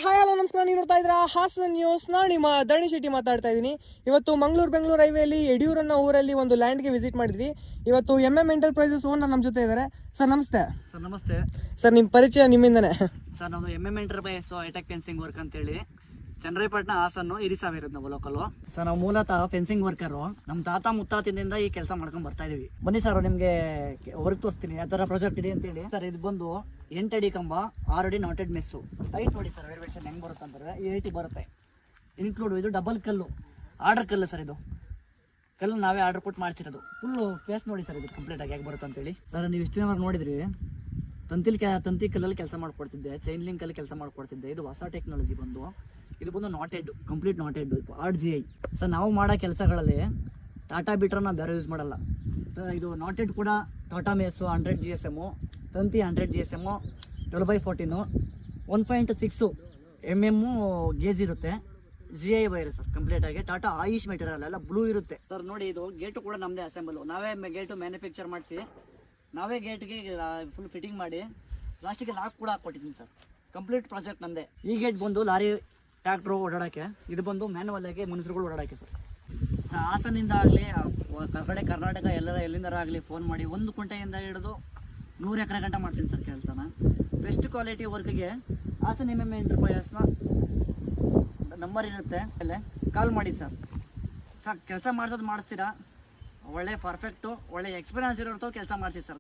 Hi hello ನಮಸ್ಕಾರ. ನೀವು ನೋಡ್ತಾ ಇದ್ದೀರಾ ಹಾಸನ್ ನ್ಯೂಸ್. ನಾನು ನಿಮ್ಮ ಧರಣಿ ಶೆಟ್ಟಿ ಮಾತಾಡ್ತಾ ಇದ್ದೀನಿ. ಇವತ್ತು ಬೆಂಗಳೂರು ಹೈವೇಲಿ ಯಡಿಯೂರನ್ನ ಊರಲ್ಲಿ ಒಂದು ಲ್ಯಾಂಡ್ಗೆ ವಿಸಿಟ್ ಮಾಡಿದ್ವಿ. ಇವತ್ತು ಎಂಟರ್ಪ್ರೈಸಸ್ ಓನರ್ ನಮ್ಮ ಜೊತೆ ಇದ್ದಾರೆ. ಸರ್ ನಮಸ್ತೆ. ಸರ್ ನಮಸ್ತೆ ಸರ್ ನಿಮ್ಮ ಪರಿಚಯ ನಿಮ್ಮಿಂದನೇ. ಸರ್ ನಾವು ಎಂಟರ್ಪ್ರೈಸ್ ಹೈಟೆಕ್ ಫೆನ್ಸಿಂಗ್ ವರ್ಕ್ ಅಂತೇಳಿ ಚಂದ್ರಪಟ್ಟಣ ಹಾಸನ್ನು ಇರಿಸಾವ್ ಇರೋದು ನಾವು ಲೋಕಲ್ಲು. ಸರ್ ನಾವು ಮೂಲತಃ ಫೆನ್ಸಿಂಗ್ ವರ್ಕರು. ನಮ್ಮ ತಾತ ಮುತ್ತಾತಿನಿಂದ ಈ ಕೆಲಸ ಮಾಡ್ಕೊಂಡು ಬರ್ತಾ ಇದೀವಿ. ಬನ್ನಿ ಸರ್ ನಿಮಗೆ ವರ್ಕ್ ತೋರಿಸ್ತೀನಿ ಯಾವ ಥರ ಪ್ರಾಜೆಕ್ಟ್ ಇದೆ ಅಂತೇಳಿ. ಸರ್ ಇದು ಬಂದು 8 ಅಡಿ ಕಂಬ 6 ಅಡಿ ನಾಟೆಡ್ ಮೆಸ್ಸು. ಹೈಟ್ ನೋಡಿ ಸರ್ ವೇರಿಯೇಷನ್ ಹೆಂಗೆ ಬರುತ್ತೆ ಅಂತಂದರೆ 80 ಬರುತ್ತೆ. ಇನ್ಕ್ಲೂಡ್ ಇದು ಡಬಲ್ ಕಲ್ಲು, ಆರ್ಡರ್ ಕಲ್ಲು ಸರ್. ಇದು ಕಲ್ಲು ನಾವೇ ಆರ್ಡರ್ ಕೊಟ್ಟು ಮಾಡಿಸಿರೋದು. ಫುಲ್ಲು ಫೇಸ್ ನೋಡಿ ಸರ್ ಇದು ಕಂಪ್ಲೀಟಾಗಿ ಹೇಗೆ ಬರುತ್ತೆ ಅಂತೇಳಿ. ಸರ್ ನೀವು ಇಷ್ಟು ದಿನ ನೋಡಿದ್ರಿ ತಂತಿ ಕಲ್ಲಲ್ಲಿ ಕೆಲಸ ಮಾಡ್ಕೊಡ್ತಿದ್ದೆ, ಚೈನ್ ಲಿಂಕಲ್ಲಿ ಕೆಲಸ ಮಾಡ್ಕೊಡ್ತಿದ್ದೆ. ಇದು ಹೊಸ ಟೆಕ್ನಾಲಜಿ ಬಂದು ಇದು ಬಂದು ನಾಟೆಡ್, ಕಂಪ್ಲೀಟ್ ನಾಟೆಡ್ RGI. ಸರ್ ನಾವು ಮಾಡೋ ಕೆಲಸಗಳಲ್ಲಿ ಟಾಟಾ ಬಿಟ್ರೆ ನಾವು ಬೇರೆ ಯೂಸ್ ಮಾಡಲ್ಲ. ಇದು ನಾಟೆಡ್ ಕೂಡ ಟಾಟಾ ಮೇಸು 100 GSM, ತಂತಿ 100 GSM, 12x14, 1.6 mm ಗೇಜ್ ಇರುತ್ತೆ. GI ವೈರ್ ಸರ್ ಕಂಪ್ಲೀಟಾಗಿ. ಟಾಟಾ ಆಯುಷ್ ಮೆಟೀರಿಯಲ್ ಎಲ್ಲ ಬ್ಲೂ ಇರುತ್ತೆ ಸರ್. ನೋಡಿ ಇದು ಗೇಟು ಕೂಡ ನಮ್ಮದೇ ಅಸೆಂಬಲ್. ನಾವೇ ಗೇಟು ಮ್ಯಾನುಫ್ಯಾಕ್ಚರ್ ಮಾಡಿಸಿ ನಾವೇ ಗೇಟ್ಗೆ ಫುಲ್ ಫಿಟ್ಟಿಂಗ್ ಮಾಡಿ ಲಾಸ್ಟಿಗೆ ಲಾಕ್ ಕೂಡ ಹಾಕ್ಕೊಟ್ಟಿದ್ದೀನಿ ಸರ್. ಕಂಪ್ಲೀಟ್ ಪ್ರಾಜೆಕ್ಟ್ ನಮ್ಮದೇ. ಈ ಗೇಟ್ ಬಂದು ಲಾರಿ ಟ್ರ್ಯಾಕ್ಟ್ರು ಓಡಾಡೋಕ್ಕೆ, ಇದು ಬಂದು ಮ್ಯಾನುವಲ್ ಆಗಿ ಮನುಷ್ಯರುಗಳು ಓಡಾಡೋಕ್ಕೆ ಸರ್. ಹಾಸನಿಂದ ಆಗಲಿ ಕರ್ನಾಟಕ ಎಲ್ಲಿಂದ ಆಗಲಿ ಫೋನ್ ಮಾಡಿ 1 ಕುಂಟೆಯಿಂದ ಹಿಡಿದು 100 ಎಕರೆ ಗಂಟ ಮಾಡ್ತೀನಿ ಸರ್ ಕೆಲಸನ. ಬೆಸ್ಟ್ ಕ್ವಾಲಿಟಿ ವರ್ಕ್ಗೆ ಹಾಸನ್ ಎಂಟರ್ಪ್ರೈಸಸ್ನ ನಂಬರ್ ಇರುತ್ತೆ, ಅಲ್ಲೇ ಕಾಲ್ ಮಾಡಿ ಸರ್. ಕೆಲಸ ಮಾಡಿಸ್ತೀರಾ. ಒಳ್ಳೆ ಪರ್ಫೆಕ್ಟು, ಒಳ್ಳೆ ಎಕ್ಸ್ಪೀರಿಯನ್ಸ್ ಇರೋರ್ತಾವೆ ಕೆಲಸ ಮಾಡ್ತೀವಿ ಸರ್.